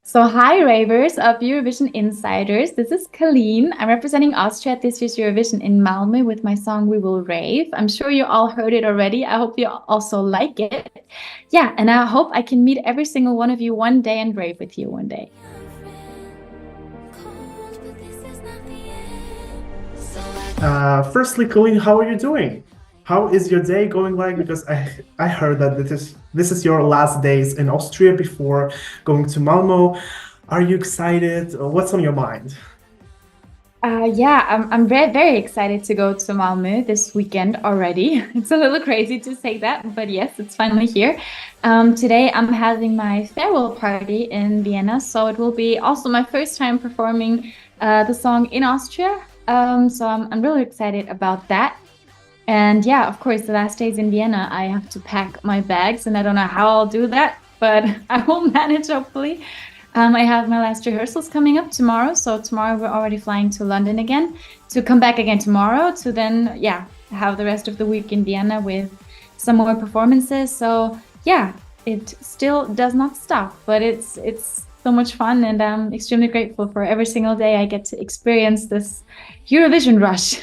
So, hi, ravers of Eurovision Insiders. This is Kaleen. I'm representing Austria at this year's Eurovision in Malmö with my song We Will Rave. I'm sure you all heard it already. I hope you also like it. Yeah, and I hope I can meet every single one of you one day and rave with you one day. Firstly, Kaleen, how are you doing? How is your day going like? Because I heard that this is your last days in Austria before going to Malmö. Are you excited? What's on your mind? Yeah, I'm very excited to go to Malmö this weekend already. It's a little crazy to say that, but yes, it's finally here. Today I'm having my farewell party in Vienna, so it will be also my first time performing the song in Austria. So I'm really excited about that. And yeah, of course, the last days in Vienna, I have to pack my bags, and I don't know how I'll do that, but I will manage hopefully. I have my last rehearsals coming up tomorrow. So tomorrow we're already flying to London again to come back again tomorrow to then, yeah, have the rest of the week in Vienna with some more performances. So yeah, it still does not stop, but it's so much fun, and I'm extremely grateful for every single day I get to experience this Eurovision rush.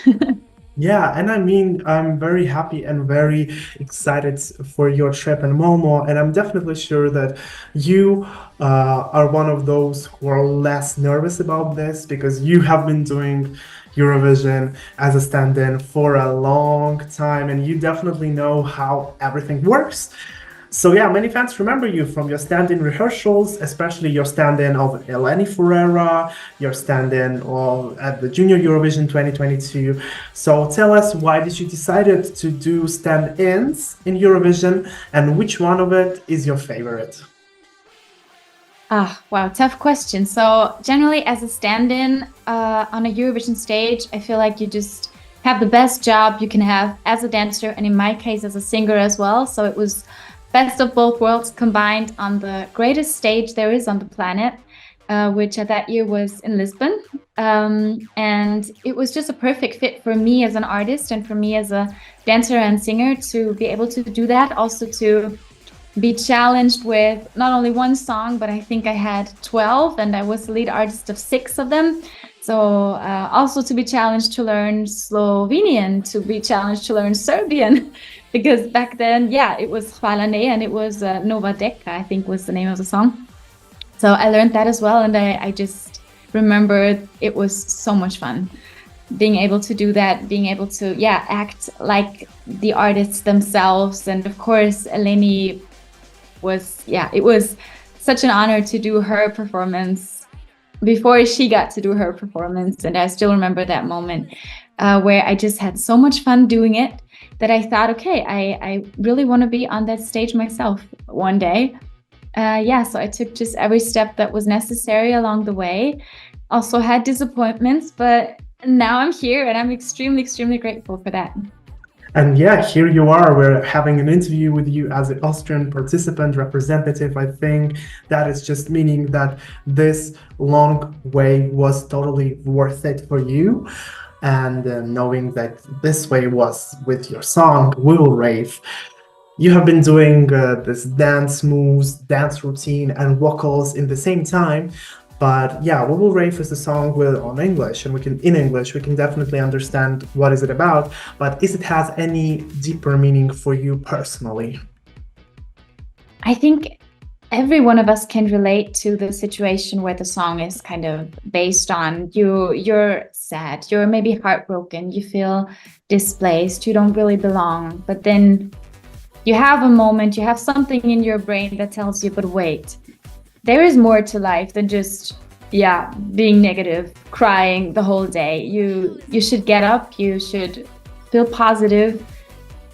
Yeah, and I mean, I'm very happy and very excited for your trip in Malmö, and I'm definitely sure that you are one of those who are less nervous about this because you have been doing Eurovision as a stand-in for a long time, and you definitely know how everything works. So yeah, many fans remember you from your stand-in rehearsals, especially your stand-in of Eleni Ferreira, your stand-in of at the Junior Eurovision 2022. So tell us, why did you decided to do stand-ins in Eurovision, and which one of it is your favorite? Ah, wow, tough question. So generally, as a stand-in on a Eurovision stage, I feel like you just have the best job you can have as a dancer, and in my case, as a singer as well. So it was best of both worlds combined on the greatest stage there is on the planet, which at that year was in Lisbon. And it was just a perfect fit for me as an artist and for me as a dancer and singer to be able to do that. Also to be challenged with not only one song, but I think I had 12, and I was the lead artist of 6 of them. So also to be challenged to learn Slovenian, to be challenged to learn Serbian, because back then, yeah, it was Hvala ne, and it was Nova Deka, I think was the name of the song. So I learned that as well, and I just remembered it was so much fun being able to do that, being able to, yeah, act like the artists themselves. And of course, Eleni was, yeah, it was such an honor to do her performance before she got to do her performance. And I still remember that moment where I just had so much fun doing it that I thought, okay, I really want to be on that stage myself one day. Yeah, so I took just every step that was necessary along the way. Also had disappointments, but now I'm here, and I'm extremely, extremely grateful for that. And yeah, here you are. We're having an interview with you as an Austrian participant representative. I think that is just meaning that this long way was totally worth it for you. And knowing that this way was with your song, Will Rave. You have been doing this dance moves, dance routine, and vocals in the same time. But yeah, We Will Rave is a song with on English, and in English we can definitely understand what is it about. But is it has any deeper meaning for you personally? I think every one of us can relate to the situation where the song is kind of based on. You're sad, you're maybe heartbroken, you feel displaced, you don't really belong. But then you have a moment, you have something in your brain that tells you, but wait, there is more to life than just, yeah, being negative, crying the whole day. You should get up, you should feel positive.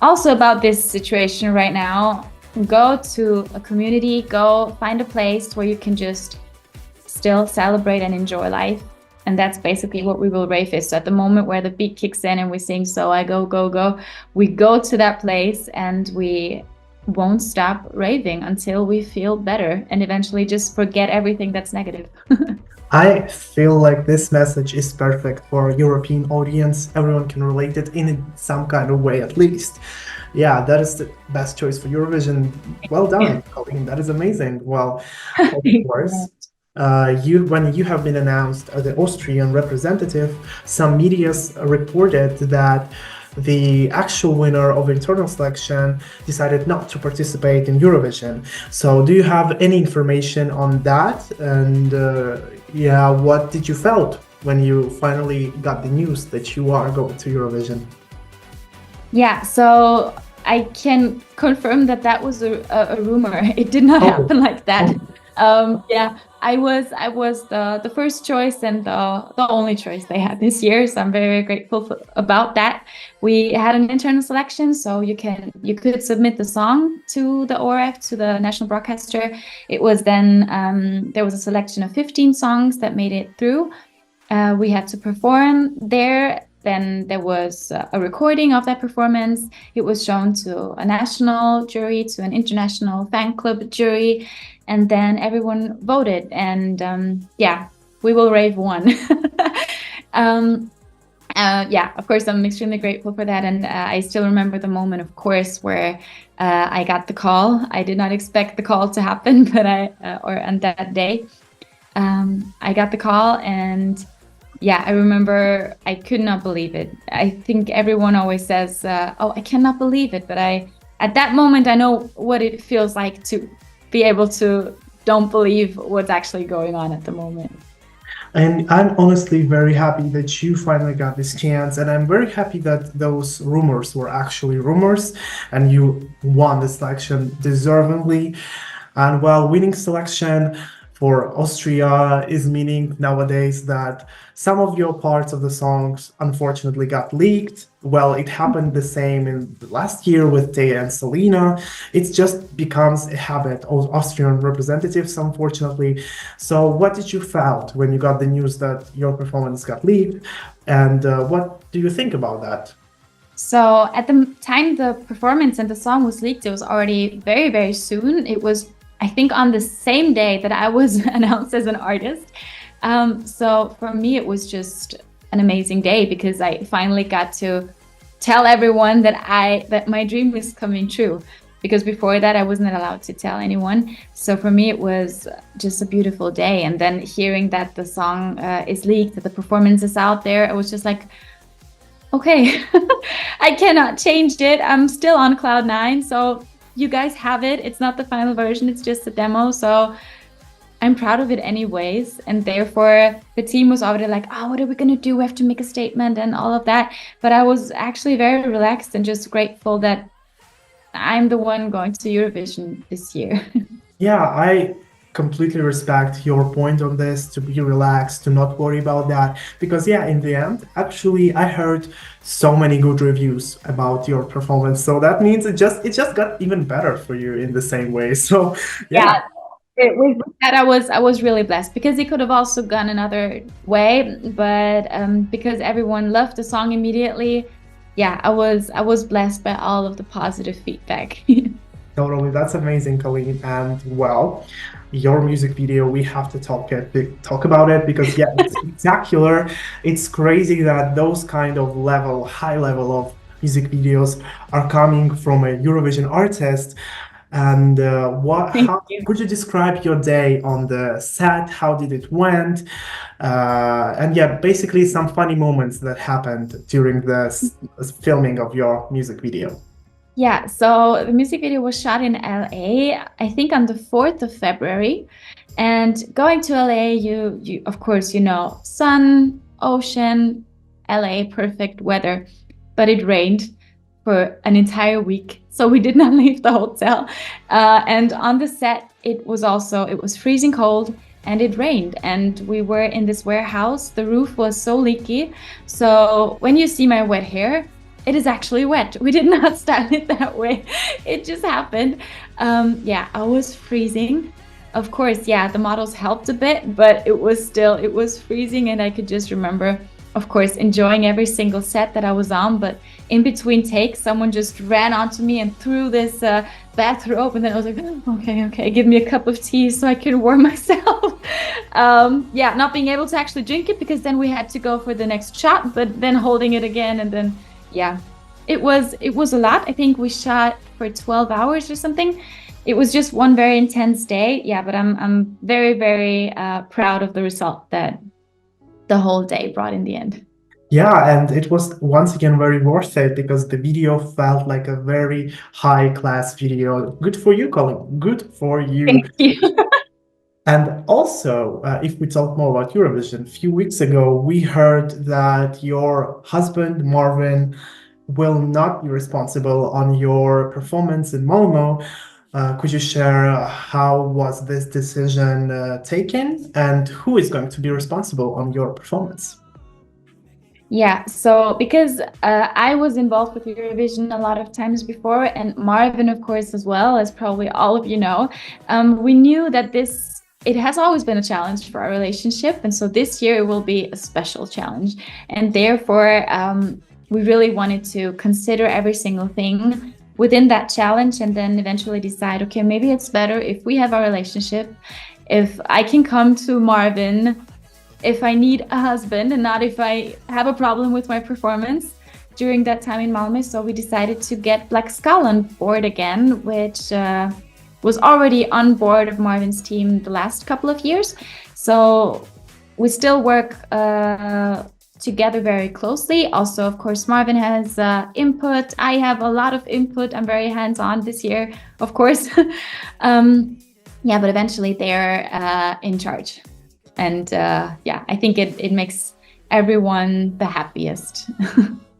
Also about this situation right now, go to a community, go find a place where you can just still celebrate and enjoy life. And that's basically what We Will Rave is. So at the moment where the beat kicks in and we sing So I Go, Go, Go, we go to that place and we won't stop raving until we feel better and eventually just forget everything that's negative. I feel like this message is perfect for European audience. Everyone can relate it in some kind of way, at least. Yeah, that is the best choice for Eurovision. Well Yeah. done, Colleen. That is amazing. Well, of Thank you. course, when you have been announced as the Austrian representative, some medias reported that the actual winner of internal selection decided not to participate in Eurovision. So, do you have any information on that? And yeah, what did you felt when you finally got the news that you are going to Eurovision? Yeah, so I can confirm that that was a rumor. It did not Oh, happen like that. oh, Yeah, I was the first choice and the only choice they had this year. So I'm very grateful about that. We had an internal selection, so you could submit the song to the ORF, to the national broadcaster. It was then there was a selection of 15 songs that made it through. We had to perform there. Then there was a recording of that performance. It was shown to a national jury, to an international fan club jury, and then everyone voted. And yeah, We Will Rave won. Yeah, of course, I'm extremely grateful for that. And I still remember the moment, of course, where I got the call. I did not expect the call to happen, but on that day, I got the call, and yeah, I remember I could not believe it. I think everyone always says, "Oh, I cannot believe it," but at that moment, I know what it feels like to be able to don't believe what's actually going on at the moment. and I'm honestly very happy that you finally got this chance, and I'm very happy that those rumors were actually rumors and you won the selection deservingly. And while winning selection for Austria is meaning nowadays that some of your parts of the songs unfortunately got leaked. Well, it happened the same in the last year with Taya and Selena. It just becomes a habit of Austrian representatives, unfortunately. So, what did you felt when you got the news that your performance got leaked? And what do you think about that? So at the time the performance and the song was leaked, it was already very soon. It was, I think, on the same day that I was announced as an artist. So for me, it was just an amazing day because I finally got to tell everyone that my dream was coming true. Because before that, I wasn't allowed to tell anyone. So for me, it was just a beautiful day. And then hearing that the song is leaked, that the performance is out there, it was just like, okay, I cannot change it. I'm still on cloud nine. So you guys have it. It's not the final version. It's just a demo. So I'm proud of it anyways. And therefore the team was already like, oh, what are we going to do? We have to make a statement and all of that. But I was actually very relaxed and just grateful that I'm the one going to Eurovision this year. Yeah, I completely respect your point on this, to be relaxed, to not worry about that. Because yeah, in the end, actually I heard so many good reviews about your performance. So that means it just got even better for you in the same way. So yeah. Yeah, with that I was really blessed because it could have also gone another way, but because everyone loved the song immediately, yeah, I was blessed by all of the positive feedback. Totally, that's amazing, Kaleen. And well, your music video, we have to talk about it because yeah, it's spectacular. It's crazy that those kind of high level of music videos are coming from a Eurovision artist. And Thank how you. could you describe your day on the set? How did it went? And yeah, basically some funny moments that happened during the filming of your music video. Yeah, so the music video was shot in LA, I think on the 4th of February. And going to LA, you of course, sun, ocean, LA, perfect weather, but it rained for an entire week. So we did not leave the hotel. And on the set, it was freezing cold and it rained. And we were in this warehouse. The roof was so leaky. So when you see my wet hair, it is actually wet. We did not style it that way. It just happened. Yeah, I was freezing. Of course, yeah, the models helped a bit, but it was freezing. And I could just remember, of course, enjoying every single set that I was on. But in between takes, someone just ran onto me and threw this bathrobe. And then I was like, oh, okay, give me a cup of tea so I can warm myself. Yeah, not being able to actually drink it because then we had to go for the next shot, but then holding it again and then yeah, it was a lot. I think we shot for 12 hours or something. it was just one very intense day. Yeah, but I'm very, very proud of the result that the whole day brought in the end. Yeah, and it was once again very worth it because the video felt like a very high class video. Good for you, Colin. Good for you. Thank you. And also, if we talk more about Eurovision, a few weeks ago, we heard that your husband, Marvin, will not be responsible on your performance in Malmö. Could you share how was this decision taken and who is going to be responsible on your performance? Yeah, so because I was involved with Eurovision a lot of times before, and Marvin, of course, as well, as probably all of you know, we knew that it has always been a challenge for our relationship. And so this year it will be a special challenge. And therefore, we really wanted to consider every single thing within that challenge and then eventually decide, okay, maybe it's better if we have a relationship, if I can come to Marvin if I need a husband and not if I have a problem with my performance during that time in Malmö. So we decided to get Black Skull on board again, which was already on board of Marvin's team the last couple of years. So we still work together very closely. Also, of course, Marvin has input. I have a lot of input. I'm very hands-on this year, of course. Yeah, but eventually they're in charge. And yeah, I think it makes everyone the happiest.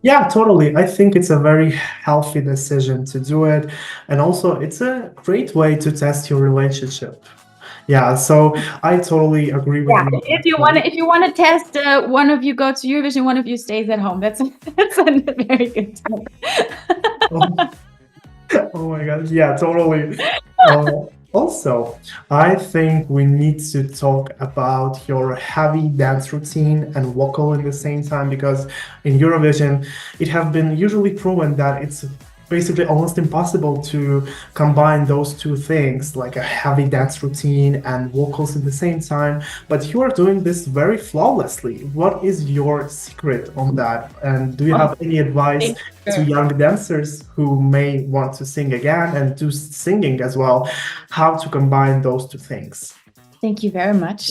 Yeah, totally. I think it's a very healthy decision to do it. And also, it's a great way to test your relationship. Yeah, so I totally agree with Yeah, you. if you want to test, one of you go to Eurovision, one of you stays at home. That's a very good time. Oh, oh my God. Yeah, totally. Also, I think we need to talk about your heavy dance routine and vocal in the same time because in Eurovision, it has been usually proven that it's basically almost impossible to combine those two things, like a heavy dance routine and vocals at the same time. But you are doing this very flawlessly. What is your secret on that? And do you have any advice to young dancers who may want to sing again and do singing as well, how to combine those two things? Thank you very much.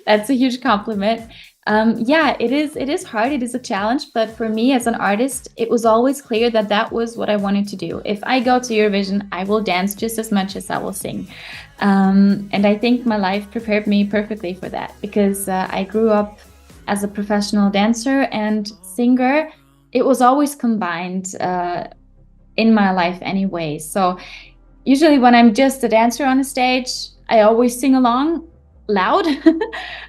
That's a huge compliment. Yeah, it is hard. It is a challenge, but for me as an artist, it was always clear that that was what I wanted to do. If I go to Eurovision, I will dance just as much as I will sing. And I think my life prepared me perfectly for that because I grew up as a professional dancer and singer. It was always combined in my life anyway. So usually when I'm just a dancer on a stage, I always sing along loud.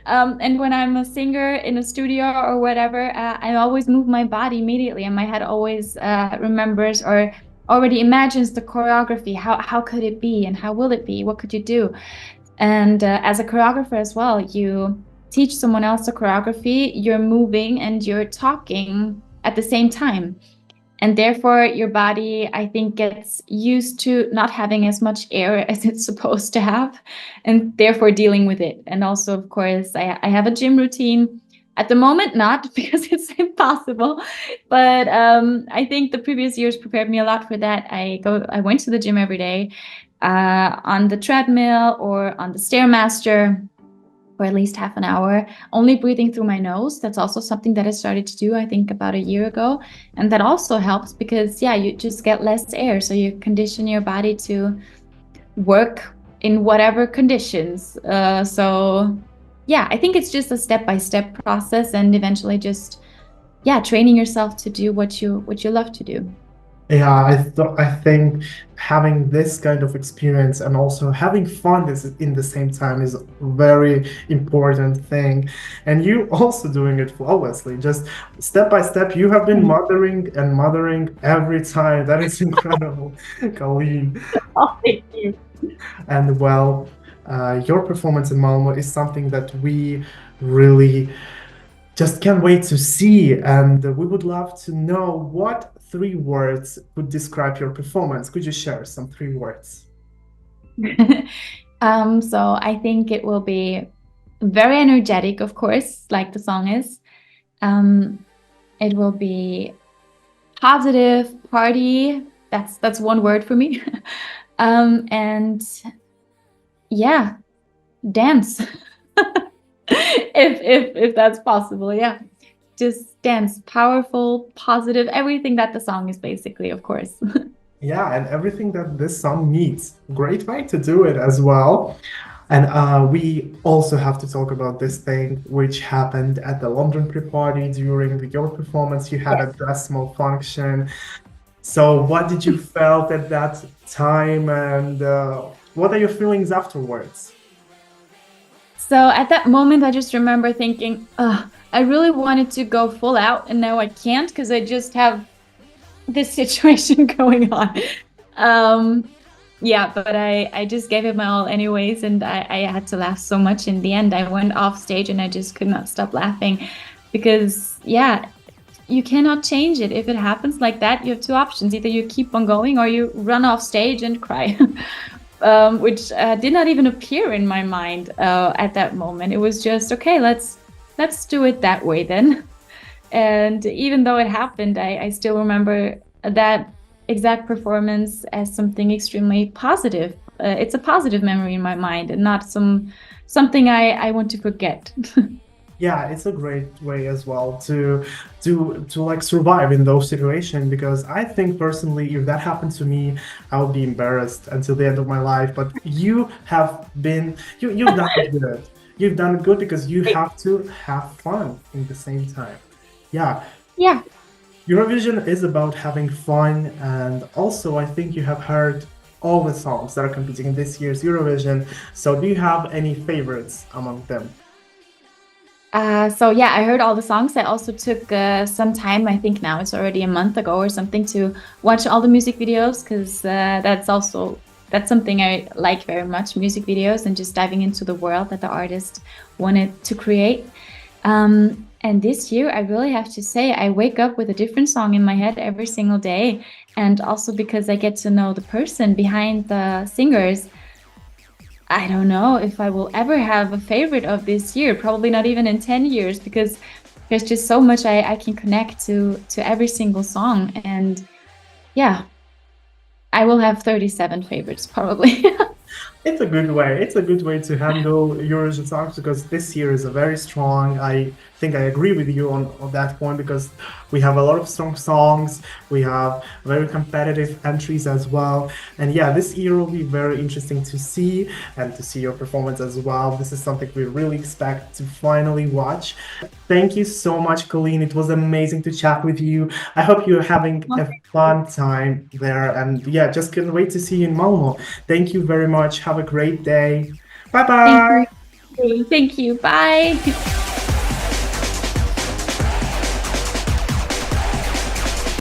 And when I'm a singer in a studio or whatever, I always move my body immediately and my head always remembers or already imagines the choreography. How could it be and how will it be? What could you do? And as a choreographer as well, you teach someone else a choreography, you're moving and you're talking at the same time. And therefore, your body, I think, gets used to not having as much air as it's supposed to have, and therefore dealing with it. And also, of course, I have a gym routine. At the moment, not because it's impossible, but I think the previous years prepared me a lot for that. I went to the gym every day, on the treadmill or on the Stairmaster for at least half an hour, only breathing through my nose. That's also something that I started to do, I think, about a year ago. And that also helps because, yeah, you just get less air. So you condition your body to work in whatever conditions. So, yeah, I think it's just a step-by-step process and eventually just, yeah, training yourself to do what you love to do. Yeah, I think having this kind of experience and also having fun is in the same time is a very important thing. And you also doing it flawlessly, just step by step. You have been mothering and mothering every time. That is incredible, Kaleen. Oh, thank you. And well, your performance in Malmö is something that we really just can't wait to see. And we would love to know what 3 words would describe your performance. Could you share some 3 words? So I think it will be very energetic, of course, like the song is. It will be positive, party. That's one word for me. And yeah, dance. If that's possible, yeah. Just dance, powerful, positive, everything that the song is basically, of course. Yeah, and everything that this song needs. Great way to do it as well. And we also have to talk about this thing which happened at the London pre-party during your performance. You had a dress malfunction. So what did you felt at that time, and what are your feelings afterwards? So at that moment, I just remember thinking, I really wanted to go full out, and now I can't because I just have this situation going on. Yeah, but I just gave it my all anyways, and I had to laugh so much in the end. I went off stage and I just could not stop laughing because, yeah, you cannot change it. If it happens like that, you have two options. Either you keep on going or you run off stage and cry, which did not even appear in my mind at that moment. It was just, okay, let's do it that way then. And even though it happened, I still remember that exact performance as something extremely positive. It's a positive memory in my mind and not something I want to forget. Yeah, it's a great way as well to like survive in those situations, because I think personally, if that happened to me, I would be embarrassed until the end of my life. But you have been you've done it good. You've done it good because you have to have fun in the same time. Yeah, Yeah. Eurovision is about having fun, and also I think you have heard all the songs that are competing in this year's Eurovision. So do you have any favorites among them? So yeah, I heard all the songs. I also took some time, I think now it's already a month ago or something, to watch all the music videos because that's something I like very much, music videos and just diving into the world that the artist wanted to create. And this year, I really have to say, I wake up with a different song in my head every single day. And also because I get to know the person behind the singers, I don't know if I will ever have a favorite of this year, probably not even in 10 years, because there's just so much I can connect to every single song. And yeah, I will have 37 favorites probably. It's a good way. It's a good way to handle Eurovision songs because this year is a very strong. I think I agree with you on that point because we have a lot of strong songs. We have very competitive entries as well. And yeah, this year will be very interesting to see and to see your performance as well. This is something we really expect to finally watch. Thank you so much, Kaleen. It was amazing to chat with you. I hope you're having a fun time there. And yeah, just can't wait to see you in Malmö. Thank you very much. Have a great day. Bye Thank bye. you. Thank you. Bye.